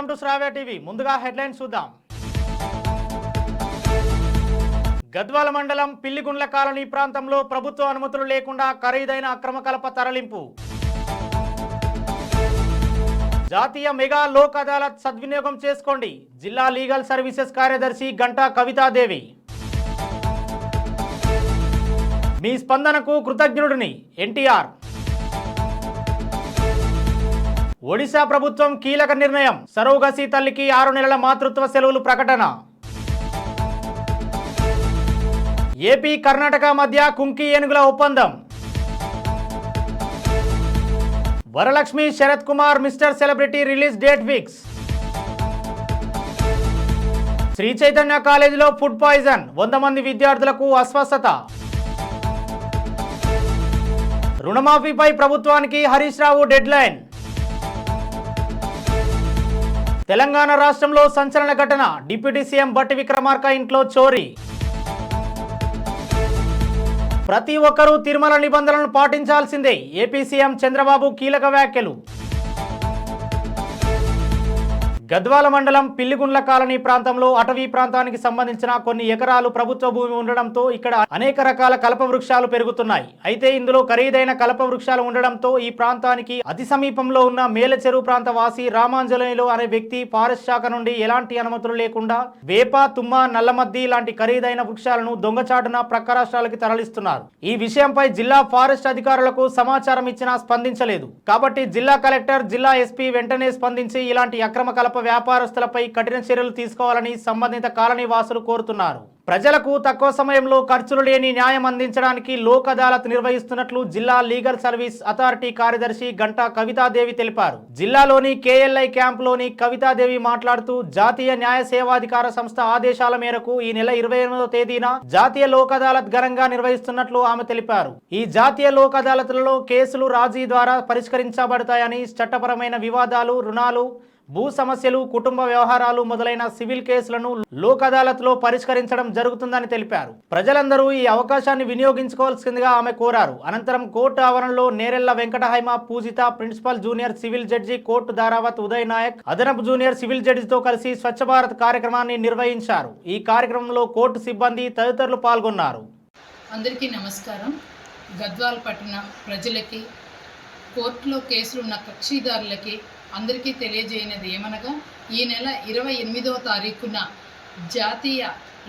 Welcome to Shravya TV. ముందుగా headlines చూద్దాం. గద్వాల మండలం పిల్లిగుండ్ల కాలనీ ప్రాంతంలో ప్రభుత్వ అనుమతులు లేకుండా ఖరీదైన అక్రమ కలప తరలింపు. జాతీయ మెగా లోక్ అదాలత్ సద్వినియోగం చేసుకోండి. జిల్లా లీగల్ సర్వీసెస్ కార్యదర్శి గంటా కవితాదేవి. మీ స్పందనకు కృతజ్ఞుడిని ఎన్టీఆర్. ఒడిశా ప్రభుత్వం కీలక నిర్ణయం. సరోగసి తల్లికి 6 నెలల మాతృత్వ సెలవులు ప్రకటన. ఏపీ కర్ణాటక మధ్య కుంకి ఏనుగుల ఒప్పందం. Varalakshmi Sarath Kumar Mister celebrity release date fix. Sri Chaitanya కాలేజీలో ఫుడ్ పాయిజన్, 100 మంది విద్యార్థులకు అస్వస్థత. రుణమాఫీపై ప్రభుత్వానికి హరీష్ రావు డెడ్ లైన్. తెలంగాణ రాష్ట్రంలో సంచలన ఘటన. డిప్యూటీ సీఎం బట్టి విక్రమార్క ఇంట్లో చోరీ. ప్రతి ఒక్కరూ తిరుమల నిబంధనలను పాటించాల్సిందే. ఏపీ సీఎం చంద్రబాబు కీలక వ్యాఖ్యలు. గద్వాల మండలం పిల్లిగుండ్ల కాలనీ ప్రాంతంలో అటవీ ప్రాంతానికి సంబంధించిన కొన్ని ఎకరాలు ప్రభుత్వ భూమి ఉండడంతో ఇక్కడ అనేక రకాల కలప వృక్షాలు పెరుగుతున్నాయి. అయితే ఇందులో ఖరీదైన కలప వృక్షాలు ఉండడంతో ఈ ప్రాంతానికి అతి సమీపంలో ఉన్న మేలచెరువు ప్రాంత వాసి రామాంజనేయులు అనే వ్యక్తి ఫారెస్ట్ శాఖ నుండి ఎలాంటి అనుమతులు లేకుండా వేప, తుమ్మ, నల్లమద్ది లాంటి ఖరీదైన వృక్షాలను దొంగచాటున ప్రక్క రాష్ట్రాలకి తరలిస్తున్నారు. ఈ విషయంపై జిల్లా ఫారెస్ట్ అధికారులకు సమాచారం ఇచ్చినా స్పందించలేదు. కాబట్టి జిల్లా కలెక్టర్, జిల్లా ఎస్పీ వెంటనే స్పందించి ఇలాంటి అక్రమ కలప వ్యాపారస్తులపై కఠిన చర్యలు తీసుకోవాలని సంబంధిత కాలనీ వాసులు కోరుతున్నారు. ప్రజలకు తక్కువ సమయంలో ఖర్చులు లేని న్యాయం అందించడానికి లోక్ అదాలత్ నిర్వహిస్తున్నట్లు జిల్లా లీగల్ సర్వీస్ అథారిటీ కార్యదర్శి గంటా కవితాదేవి తెలిపారు. జిల్లాలోని కేఎల్ఐ క్యాంపులోని కవితాదేవి మాట్లాడుతూ జాతీయ న్యాయ సేవాధికార సంస్థ ఆదేశాల మేరకు ఈ నెల 28వ తేదీన జాతీయ లోక్ అదాలత్ ఘనంగా నిర్వహిస్తున్నట్లు ఆమె తెలిపారు. ఈ జాతీయ లోక్ అదాలత్లలో కేసులు రాజీ ద్వారా పరిష్కరించబడతాయని, చట్టపరమైన వివాదాలు, రుణాలు, భూ సమస్యలు, కుటుంబ వ్యవహారాలు మొదలైన సివిల్ కేసులను లోక్ అదాలత్ లో పరిష్కరించడం జరుగుతుందని తెలిపారు. ప్రజలందరూ ఈ అవకాశాన్ని వినియోగించుకోవాల్సిందిగా ఆమె కోరారు. అనంతరం కోర్టు ఆవరణలో Nerella Venkatahaima Poojitha, principal junior civil judge court Dharavath Uday Nayak, అదనపు జూనియర్ సివిల్ జడ్జితో కలిసి స్వచ్ఛ భారత్ కార్యక్రమాన్ని నిర్వహించారు. ఈ కార్యక్రమంలో కోర్టు సిబ్బంది తదితరులు పాల్గొన్నారు. అందరికీ నమస్కారం. గద్వాల పట్టణ ప్రజలకి, కోర్టులో కేసులున్న కక్షిదారులకి అందరికీ తెలియజేయనిది ఏమనగా, ఈ నెల 28వ తారీఖున జాతీయ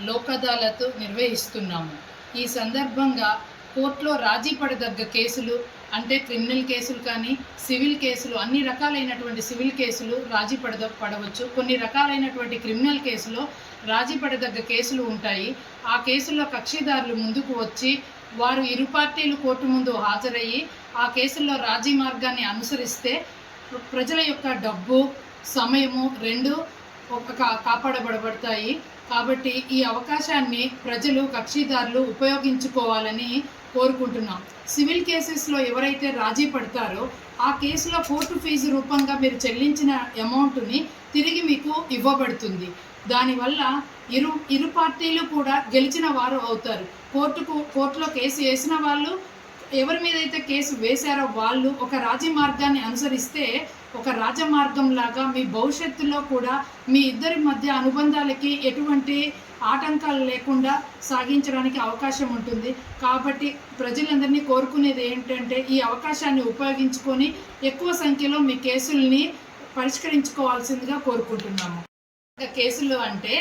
లోక్ అదాలత్ నిర్వహిస్తున్నాము. ఈ సందర్భంగా కోర్టులో రాజీ పడదగ్గ కేసులు అంటే క్రిమినల్ కేసులు కానీ, సివిల్ కేసులు, అన్ని రకాలైనటువంటి సివిల్ కేసులు రాజీ పడవచ్చు. కొన్ని రకాలైనటువంటి క్రిమినల్ కేసులో రాజీ పడదగ్గ కేసులు ఉంటాయి. ఆ కేసుల్లో కక్షిదారులు ముందుకు వచ్చి వారు ఇరు పార్టీలు కోర్టు ముందు హాజరయ్యి ఆ కేసుల్లో రాజీ మార్గాన్ని అనుసరిస్తే ప్రజల యొక్క డబ్బు, సమయము రెండు కాపాడబడతాయి. కాబట్టి ఈ అవకాశాన్ని ప్రజలు, కక్షిదారులు ఉపయోగించుకోవాలని కోరుకుంటున్నాం. సివిల్ కేసెస్లో ఎవరైతే రాజీ పడతారో ఆ కేసులో కోర్టు ఫీజు రూపంగా మీరు చెల్లించిన అమౌంట్ని తిరిగి మీకు ఇవ్వబడుతుంది. దానివల్ల ఇరు పార్టీలు కూడా గెలిచిన వారు అవుతారు. కోర్టులో కేసు వేసిన వాళ్ళు, ఎవరి మీద అయితే కేసు వేశారో వాళ్ళు ఒక రాజీ మార్గాన్ని అనుసరిస్తే ఒక రాజమార్గం లాగా మీ భవిష్యత్తులో కూడా మీ ఇద్దరి మధ్య అనుబంధాలకి ఎటువంటి ఆటంకాలు లేకుండా సాగించడానికి అవకాశం ఉంటుంది. కాబట్టి ప్రజలందరినీ కోరుకునేది ఏంటంటే ఈ అవకాశాన్ని ఉపయోగించుకొని ఎక్కువ సంఖ్యలో మీ కేసుల్ని పరిష్కరించుకోవాల్సిందిగా కోరుకుంటున్నాము. కేసులు అంటే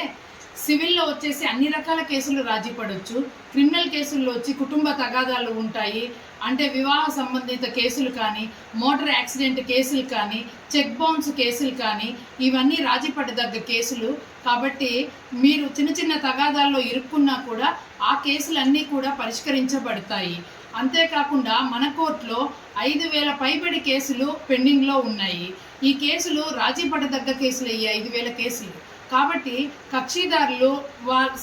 సివిల్లో వచ్చేసి అన్ని రకాల కేసులు రాజీ పడవచ్చు. క్రిమినల్ కేసుల్లో వచ్చి కుటుంబ తగాదాలు ఉంటాయి. అంటే వివాహ సంబంధిత కేసులు కానీ, మోటార్ యాక్సిడెంట్ కేసులు కానీ, చెక్ బౌన్స్ కేసులు కానీ, ఇవన్నీ రాజీ పడదగ్గ కేసులు. కాబట్టి మీరు చిన్న చిన్న తగాదాల్లో ఇరుక్కున్నా కూడా ఆ కేసులన్నీ కూడా పరిష్కరించబడతాయి. అంతేకాకుండా మన కోర్టులో 5,000 పైబడి కేసులు పెండింగ్లో ఉన్నాయి. ఈ కేసులు రాజీ పడదగ్గ కేసులు, ఈ 5,000 కేసులు. కాబట్టి కక్షిదారులు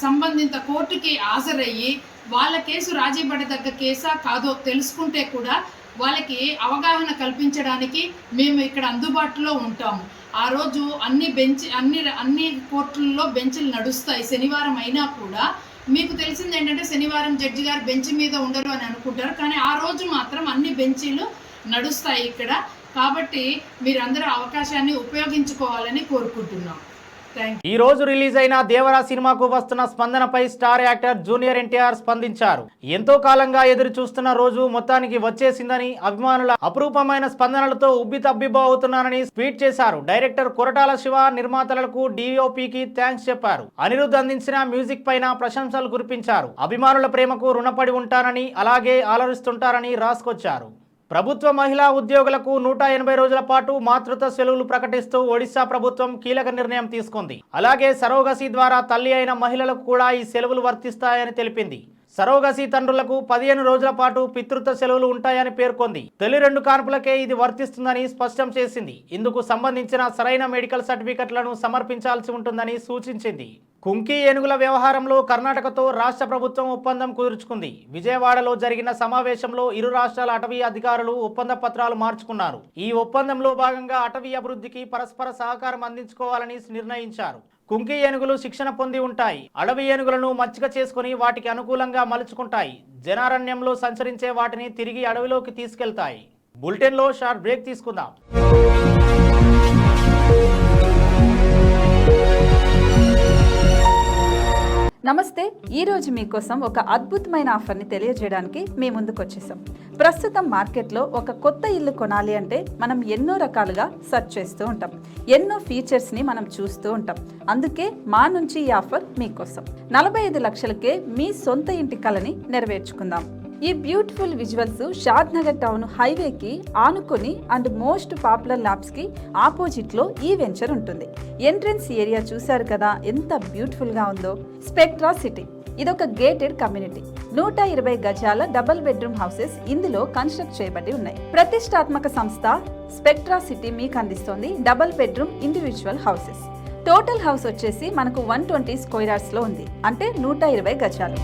సంబంధిత కోర్టుకి హాజరయ్యి వాళ్ళ కేసు రాజీ పడదగ్గ కేసా కాదో తెలుసుకుంటే కూడా వాళ్ళకి అవగాహన కల్పించడానికి మేము ఇక్కడ అందుబాటులో ఉంటాము. ఆ రోజు అన్ని కోర్టుల్లో బెంచ్లు నడుస్తాయి. శనివారం అయినా కూడా మీకు తెలిసింది ఏంటంటే శనివారం జడ్జి గారు బెంచ్ మీద ఉండరు అని అనుకుంటారు, కానీ ఆ రోజు మాత్రం అన్ని బెంచీలు నడుస్తాయి ఇక్కడ. కాబట్టి మీరందరూ అవకాశాన్ని ఉపయోగించుకోవాలని కోరుకుంటున్నాం. ఈ రోజు రిలీజ్ అయిన దేవరా సినిమాకు వస్తున్న స్పందనపై స్టార్ యాక్టర్ జూనియర్ ఎన్టీఆర్ స్పందించారు. ఎంతో కాలంగా ఎదురు చూస్తున్న రోజు మొత్తానికి వచ్చేసిందని, అభిమానుల అపురూపమైన స్పందనలతో ఉబ్బితబ్బిబ్బో అవుతున్నానని ట్వీట్ చేశారు. డైరెక్టర్ కొరటాల శివ, నిర్మాతలకు, DOPకి థ్యాంక్స్ చెప్పారు. అనిరుద్ధ్ అందించిన మ్యూజిక్ పైన ప్రశంసలు కురిపించారు. అభిమానుల ప్రేమకు రుణపడి ఉంటానని, అలాగే ఆలరిస్తుంటారని రాసుకొచ్చారు. ప్రభుత్వ మహిళా ఉద్యోగులకు 180 రోజుల పాటు మాతృత్వ సెలవులు ప్రకటిస్తూ ఒడిశా ప్రభుత్వం కీలక నిర్ణయం తీసుకుంది. అలాగే సరోగసి ద్వారా తల్లి అయిన మహిళలకు కూడా ఈ సెలవులు వర్తిస్తాయని తెలిపింది. సరోగసి తండ్రులకు 15 రోజుల పాటు పితృత్వ సెలవులు ఉంటాయని పేర్కొంది. తొలి 2 కాన్పులకే ఇది వర్తిస్తుందని స్పష్టం చేసింది. ఇందుకు సంబంధించిన సరైన మెడికల్ సర్టిఫికెట్లను సమర్పించాల్సి ఉంటుందని సూచించింది. కుంకి ఏనుగుల వ్యవహారంలో కర్ణాటకతో రాష్ట్ర ప్రభుత్వం ఒప్పందం కుదుర్చుకుంది. విజయవాడలో జరిగిన సమావేశంలో ఇరు రాష్ట్రాల అటవీ అధికారులు ఒప్పంద పత్రాలు మార్చుకున్నారు. ఈ ఒప్పందంలో భాగంగా అటవీ అభివృద్ధికి పరస్పర సహకారం అందించుకోవాలని నిర్ణయించారు. కుంకి ఏనుగులు శిక్షణ పొంది ఉంటాయి. అడవి ఏనుగులను మచ్చిక చేసుకుని వాటికి అనుకూలంగా మలుచుకుంటాయి. జనారణ్యంలో సంచరించే వాటిని తిరిగి అడవిలోకి తీసుకెళ్తాయి. బులెటిన్లో షార్ట్ బ్రేక్ తీసుకుందాం. నమస్తే. ఈరోజు మీకోసం ఒక అద్భుతమైన ఆఫర్ని తెలియజేయడానికి మీ ముందుకు వచ్చేసాం. ప్రస్తుతం మార్కెట్లో ఒక కొత్త ఇల్లు కొనాలి అంటే మనం ఎన్నో రకాలుగా సెర్చ్ చేస్తూ ఉంటాం. ఎన్నో ఫీచర్స్ని మనం చూస్తూ ఉంటాం. అందుకే మా నుంచి ఈ ఆఫర్ మీకోసం. 45 లక్షలకే మీ సొంత ఇంటి కలని నెరవేర్చుకుందాం. ఈ బ్యూటిఫుల్ విజువల్స్ షాద్ నగర్ టౌన్ హైవేకి ఆనుకొని అండ్ మోస్ట్ పాపులర్ ల్యాబ్స్కి ఆపోజిట్లో ఈ వెంచర్ ఉంటుంది. ఎంట్రన్స్ ఏరియా చూశారు కదా ఎంత బ్యూటిఫుల్గా ఉందో. స్పెక్ట్రా సిటీ ఇదొక గేటెడ్ కమ్యూనిటీ. 120 గజాల డబుల్ బెడ్రూమ్ హౌసెస్ ఇందులో కన్స్ట్రక్ట్ చేయబడి ఉన్నాయి. ప్రతిష్టాత్మక సంస్థ స్పెక్ట్రా సిటీ మీకు అందిస్తోంది double bedroom individual houses. Total house వచ్చేసి మనకు 120 స్క్వేర్ యార్డ్స్లో ఉంది, అంటే 120 గజాలు.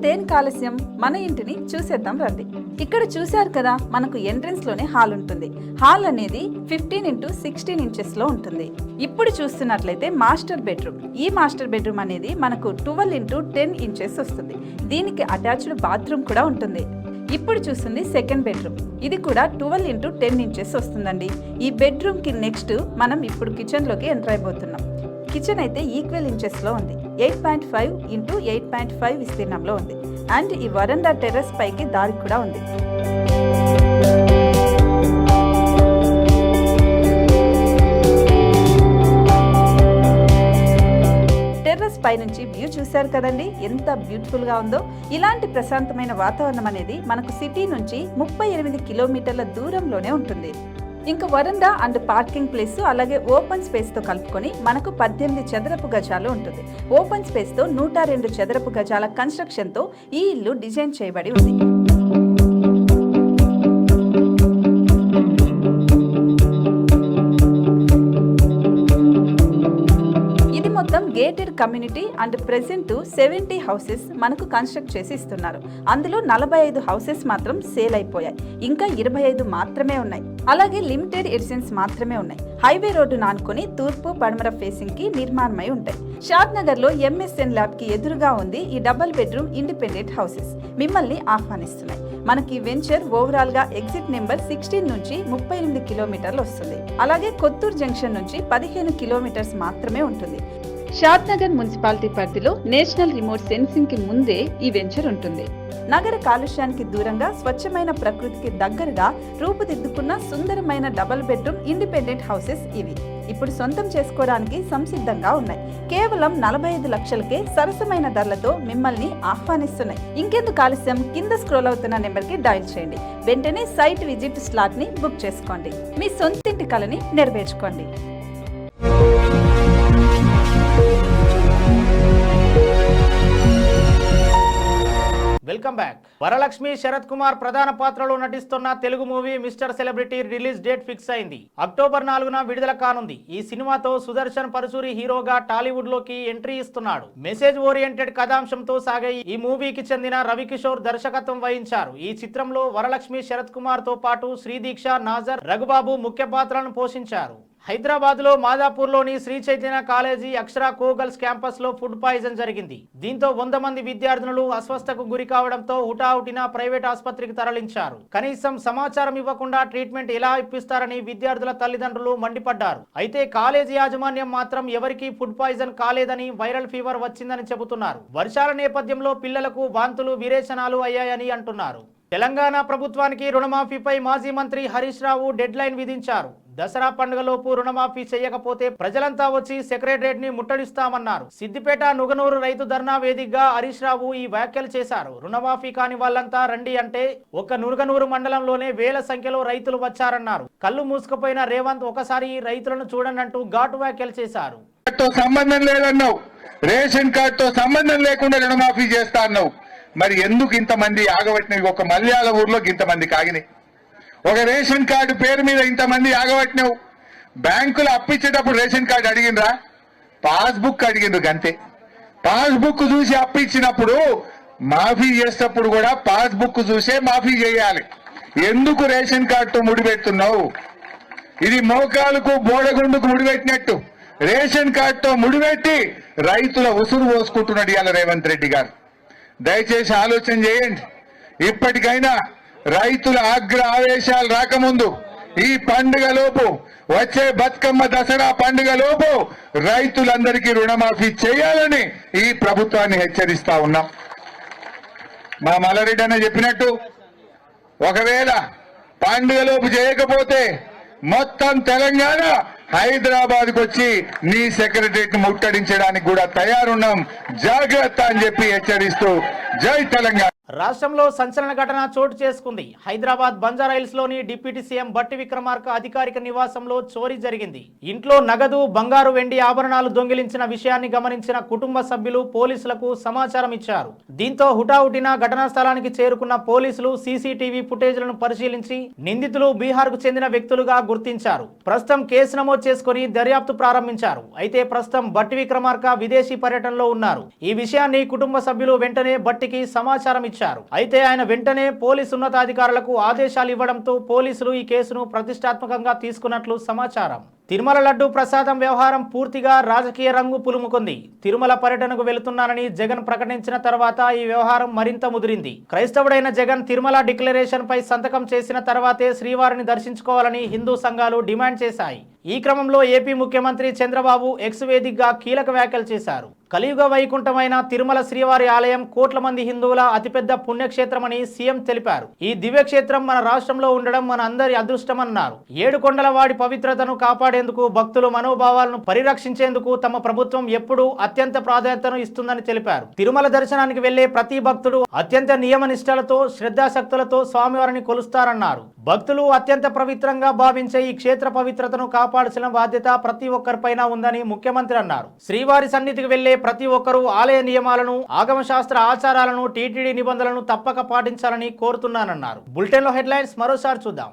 దేనికి ఆలస్యం, మన ఇంటిని చూసేద్దాం రండి. ఇక్కడ చూశారు కదా, మనకు ఎంట్రన్స్ లోనే హాల్ ఉంటుంది. హాల్ అనేది 15x16 ఇంచెస్ లో ఉంటుంది. ఇప్పుడు చూస్తున్నట్లయితే మాస్టర్ బెడ్రూమ్. ఈ మాస్టర్ బెడ్రూమ్ అనేది మనకు 12x10 ఇంచెస్ వస్తుంది. దీనికి అటాచ్డ్ బాత్రూమ్ కూడా ఉంటుంది. ఇప్పుడు చూస్తుంది సెకండ్ బెడ్రూమ్. ఇది కూడా 12x10 ఇంచెస్ వస్తుందండి. ఈ బెడ్రూమ్ కి నెక్స్ట్ మనం ఇప్పుడు కిచెన్ లోకి ఎంటర్ అయిపోతున్నాం. కిచెన్ అయితే ఈక్వల్ ఇంచెస్ లో ఉంది. 8.5x8.5 విస్తీర్ణంలో ఉంది. అండ్ ఈ వరండా టెర్రస్ పైకి దారి కూడా ఉంది. టెర్రస్ పై నుంచి వ్యూ చూశారు కదండి, ఎంత బ్యూటిఫుల్ గా ఉందో. ఇలాంటి ప్రశాంతమైన వాతావరణం అనేది మనకు సిటీ నుంచి 38 కిలోమీటర్ల దూరంలోనే ఉంటుంది. ఇంకా వరండా అండ్ పార్కింగ్ ప్లేస్ అలాగే ఓపెన్ స్పేస్ తో కలుపుకొని మనకు 18 చదరపు గజాలు ఉంటుంది. ఓపెన్ స్పేస్ తో 102 చదరపు గజాల కన్స్ట్రక్షన్ తో ఈ ఇల్లు డిజైన్ చేయబడి ఉంది. మొత్తం gated community and present 70 houses మనకు కన్స్ట్రక్ట్ చేసి ఇస్తున్నారు. అందులో 45 హౌసెస్ మాత్రం సేల్ అయిపోయాయి. ఇంకా 25 మాత్రమే ఉన్నాయి. అలాగే లిమిటెడ్ ఎడిషన్స్ మాత్రమే ఉన్నాయి. హైవే రోడ్డు నానుకొని తూర్పు పడమర ఫేసింగ్ కి నిర్మాణమై ఉంటాయి. షాద్ నగర్ లో MSN ల్యాబ్ కి ఎదురుగా ఉంది ఈ డబుల్ బెడ్రూమ్ ఇండిపెండెంట్ హౌసెస్. మిమ్మల్ని ఆహ్వానిస్తున్నాయి. మనకి వెంచర్ ఓవరాల్ గా ఎగ్జిట్ నెంబర్ 16 నుంచి 38 కిలోమీటర్లు వస్తుంది. అలాగే కొత్తూరు జంక్షన్ నుంచి 15 కిలోమీటర్స్ మాత్రమే ఉంటుంది. షాద్ నగర్ మున్సిపాలిటీ పరిధిలో నేషనల్ రిమోట్ సెన్సింగ్ కి ముందే ఈ వెంచర్ ఉంటుంది. నగర కాలుష్యానికి దూరంగా స్వచ్ఛమైన ప్రకృతికి దగ్గరగా రూపుదిద్దుకున్న సుందరమైన డబుల్ బెడ్రూమ్ ఇండిపెండెంట్ హౌసెస్ ఇవి. ఇప్పుడు సొంతం చేసుకోవడానికి సంసిద్ధంగా ఉన్నాయి. కేవలం 45 లక్షలకే సరసమైన ధరలతో మిమ్మల్ని ఆహ్వానిస్తున్నాయి. ఇంకెందుకు ఆలస్యం, కింద స్క్రోల్ అవుతున్న నెంబర్ కి డయల్ చేయండి. వెంటనే సైట్ విజిట్ స్లాట్ ని బుక్ చేసుకోండి. మీ సొంతింటి కలని నెరవేర్చుకోండి. Welcome back. వరలక్ష్మి శరత్ కుమార్ ప్రధాన పాత్రలో నటిస్తున్న Telugu movie Mister celebrity release date fix అయింది. అక్టోబర్ 4న విడుదల కానుంది. ఈ సినిమాతో సుదర్శన్ పరుసూరి హీరోగా టాలీవుడ్ లోకి ఎంట్రీ ఇస్తున్నాడు. మెసేజ్ ఓరియంటెడ్ కథాంశంతో సాగే ఈ మూవీకి చెందిన రవికిషోర్ దర్శకత్వం వహించారు. ఈ చిత్రంలో వరలక్ష్మి శరత్ కుమార్ తో పాటు శ్రీదీక్ష, నాజర్, రఘుబాబు ముఖ్య పాత్రలను పోషించారు. హైదరాబాద్ లో మాదాపూర్లోని శ్రీ చైతన్య కాలేజీ అక్షర కో గర్ల్స్ క్యాంపస్ లో ఫుడ్ పాయిజన్ జరిగింది. దీంతో 100 మంది విద్యార్థినులు అస్వస్థకు గురి కావడంతో హుటాహుటిన ప్రైవేట్ ఆసుపత్రికి తరలించారు. కనీసం సమాచారం ఇవ్వకుండా ట్రీట్మెంట్ ఎలా ఇప్పిస్తారని విద్యార్థుల తల్లిదండ్రులు మండిపడ్డారు. అయితే కాలేజీ యాజమాన్యం మాత్రం ఎవరికీ ఫుడ్ పాయిజన్ కాలేదని, వైరల్ ఫీవర్ వచ్చిందని చెబుతున్నారు. వర్షాల నేపథ్యంలో పిల్లలకు వాంతులు, విరేచనాలు అయ్యాయని అంటున్నారు. తెలంగాణ ప్రభుత్వానికి రుణమాఫీపై మాజీ మంత్రి హరీష్ రావు డెడ్ లైన్ విధించారు. దసరా పండుగలోపు రుణమాఫీ చేయకపోతే ప్రజలంతా వచ్చి సెక్రటరేట్ ని ముట్టడిస్తామన్నారు. సిద్దిపేట నుగనూరు రైతు ధర్నా వేదికగా హరీష్ రావు ఈ వ్యాఖ్యలు చేశారు. రుణమాఫీ కాని వాళ్ళంతా రండి అంటే ఒక్క నుగనూరు మండలంలోనే వేల సంఖ్యలో రైతులు వచ్చారన్నారు. కళ్ళు మూసుకుపోయిన రేవంత్ ఒకసారి రైతులను చూడనంటూ ఘాటు వ్యాఖ్యలు చేశారు. సంబంధం లేదన్నావు, రేషన్ కార్డుతో సంబంధం లేకుండా రుణమాఫీ చేస్తా అన్నావు. మరి ఎందుకు ఇంతమంది ఆగబట్టినవి? ఒక మల్యాల ఊర్లో ఇంతమంది కాగినాయి. ఒక రేషన్ కార్డు పేరు మీద ఇంతమంది ఆగబట్టినావు. బ్యాంకులు అప్పిచ్చేటప్పుడు రేషన్ కార్డు అడిగినరా? పాస్బుక్ అడిగిండ్రు గంతే. పాస్బుక్ చూసి అప్పిచ్చినప్పుడు మాఫీ చేసేటప్పుడు కూడా పాస్బుక్ చూసే మాఫీ చేయాలి. ఎందుకు రేషన్ కార్డుతో ముడిపెడుతున్నావు? ఇది మోకాలకు బోడగుండుకు ముడిపెట్టినట్టు రేషన్ కార్డుతో ముడిపెట్టి రైతుల ఉసురు పోసుకుంటున్నాడు ఇవాళ రేవంత్ రెడ్డి గారు. దయచేసి ఆలోచన చేయండి. ఇప్పటికైనా రైతుల ఆగ్రహ ఆవేశాలు రాకముందు ఈ పండుగలోపు, వచ్చే బతుకమ్మ దసరా పండుగలోపు రైతులందరికీ రుణమాఫీ చేయాలని ఈ ప్రభుత్వాన్ని హెచ్చరిస్తా ఉన్నాం. మా మల్లారెడ్డి అన్న చెప్పినట్టు ఒకవేళ పండుగలోపు చేయకపోతే మొత్తం తెలంగాణ హైదరాబాద్కు వచ్చి నీ సెక్రటరీని ముట్టడించడానికి కూడా తయారున్నాం, జాగ్రత్త అని చెప్పి హెచ్చరిస్తూ జై తెలంగాణ. రాష్ట్రంలో సంచలన ఘటన చోటు చేసుకుంది. హైదరాబాద్ బంజారాహిల్స్ లోని డిప్యూటీ సీఎం బట్టి విక్రమార్క అధికారిక నివాసంలో చోరీ జరిగింది. ఇంట్లో నగదు, బంగారు, వెండి ఆభరణాలు దొంగిలించిన విషయాన్ని గమనించిన కుటుంబ సభ్యులు పోలీసులకు సమాచారం ఇచ్చారు. దీంతో హుటాహుటిన ఘటనా స్థలానికి చేరుకున్న పోలీసులు సీసీటీవీ ఫుటేజ్లను పరిశీలించి నిందితులు బీహార్ కు చెందిన వ్యక్తులుగా గుర్తించారు. ప్రస్తుతం కేసు నమోదు చేసుకుని దర్యాప్తు ప్రారంభించారు. అయితే ప్రస్తుతం బట్టి విక్రమార్క విదేశీ పర్యటనలో ఉన్నారు. ఈ విషయాన్ని కుటుంబ సభ్యులు వెంటనే బట్టికి సమాచారం ఇచ్చారు. అయితే ఆయన వెంటనే పోలీసు ఉన్నతాధికారులకు ఆదేశాలు ఇవ్వడంతో పోలీసులు ఈ కేసును ప్రతిష్టాత్మకంగా తీసుకున్నట్లు సమాచారం. తిరుమల లడ్డు ప్రసాదం వ్యవహారం పూర్తిగా రాజకీయ రంగు పులుముకుంది. తిరుమల పర్యటనకు వెళుతున్నానని జగన్ ప్రకటించిన తర్వాత ఈ వ్యవహారం మరింత ముదిరింది. క్రైస్తవుడైన జగన్ తిరుమల డిక్లరేషన్ పై సంతకం చేసిన తర్వాతే శ్రీవారిని దర్శించుకోవాలని హిందూ సంఘాలు డిమాండ్ చేశాయి. ఈ క్రమంలో ఏపీ ముఖ్యమంత్రి చంద్రబాబు ఎక్స్ వేదికగా కీలక వ్యాఖ్యలు చేశారు. కలియుగ వైకుంఠమైన తిరుమల శ్రీవారి ఆలయం కోట్ల మంది హిందువుల అతిపెద్ద పుణ్యక్షేత్రమని సీఎం తెలిపారు. ఈ దివ్యక్షేత్రం మన రాష్ట్రంలో ఉండడం మన అందరి అదృష్టమన్నారు. 7 కొండల వాడి పవిత్రతను కాపాడేందుకు, భక్తుల మనోభావాలను పరిరక్షించేందుకు తమ ప్రభుత్వం ఎప్పుడూ అత్యంత ప్రాధాన్యతను ఇస్తుందని తెలిపారు. తిరుమల దర్శనానికి వెళ్లే ప్రతి భక్తుడు అత్యంత నియమనిష్టలతో, శ్రద్ధాశక్తులతో స్వామివారిని కొలుస్తారన్నారు. భక్తులు అత్యంత పవిత్రంగా భావించే ఈ క్షేత్ర పవిత్రతను కాపాడాల్సిన బాధ్యత ప్రతి ఒక్కరిపైన ఉందని ముఖ్యమంత్రి అన్నారు. శ్రీవారి సన్నిధికి వెళ్లే ప్రతి ఒక్కరూ ఆలయ నియమాలను, ఆగమశాస్త్ర ఆచారాలను, టీటీడీ నిబంధనలను తప్పక పాటించాలని కోరుతున్నానన్నారు. బులెటిన్లో హెడ్లైన్స్ మరోసారి చూద్దాం.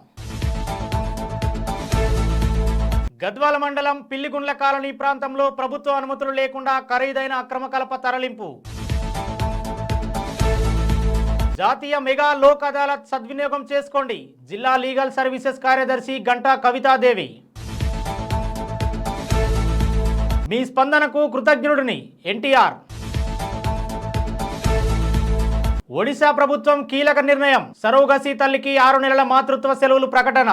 గద్వాల మండలం పిల్లిగుండ్ల కాలనీ ప్రాంతంలో ప్రభుత్వ అనుమతులు లేకుండా ఖరీదైన అక్రమ కలప తరలింపు. జాతీయ మెగా లోక్ అదాలత్ సద్వినియోగం చేసుకోండి. జిల్లా లీగల్ సర్వీసెస్ కార్యదర్శి గంటా కవితాదేవి. మీ స్పందనకు కృతజ్ఞుడిని ఎన్టీఆర్. ఒడిశా ప్రభుత్వం కీలక నిర్ణయం. సరోగసి తల్లికి 6 నెలల మాతృత్వ సెలవులు ప్రకటన.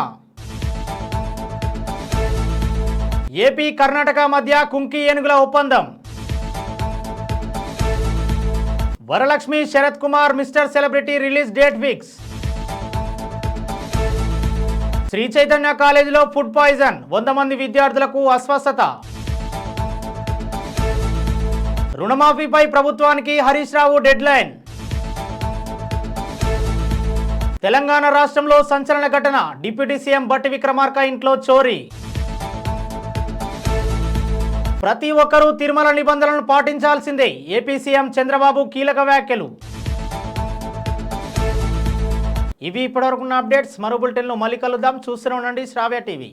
ఏపీ కర్ణాటక మధ్య కుంకి ఏనుగుల ఒప్పందం. Varalakshmi Sarath Kumar Mister celebrity release date fix. Sri Chaitanya కాలేజీలో ఫుడ్ పాయిజన్, 100 మంది విద్యార్థులకు అస్వస్థత. రుణమాఫీపై ప్రభుత్వానికి హరీష్ రావు డెడ్ లైన్. తెలంగాణ రాష్ట్రంలో సంచలన ఘటన. డిప్యూటీ సీఎం బట్టి విక్రమార్క ఇంట్లో చోరీ. ప్రతి ఒక్కరూ తిరుమల నిబంధనలను పాటించాల్సిందే. ఏపీ సీఎం చంద్రబాబు కీలక వ్యాఖ్యలు. ఇవి ఇప్పటివరకున్న అప్డేట్స్. మరో బులెటిన్లో మళ్ళీ కలుద్దాం. చూస్తూనే ఉండండి శ్రావ్య టీవీ.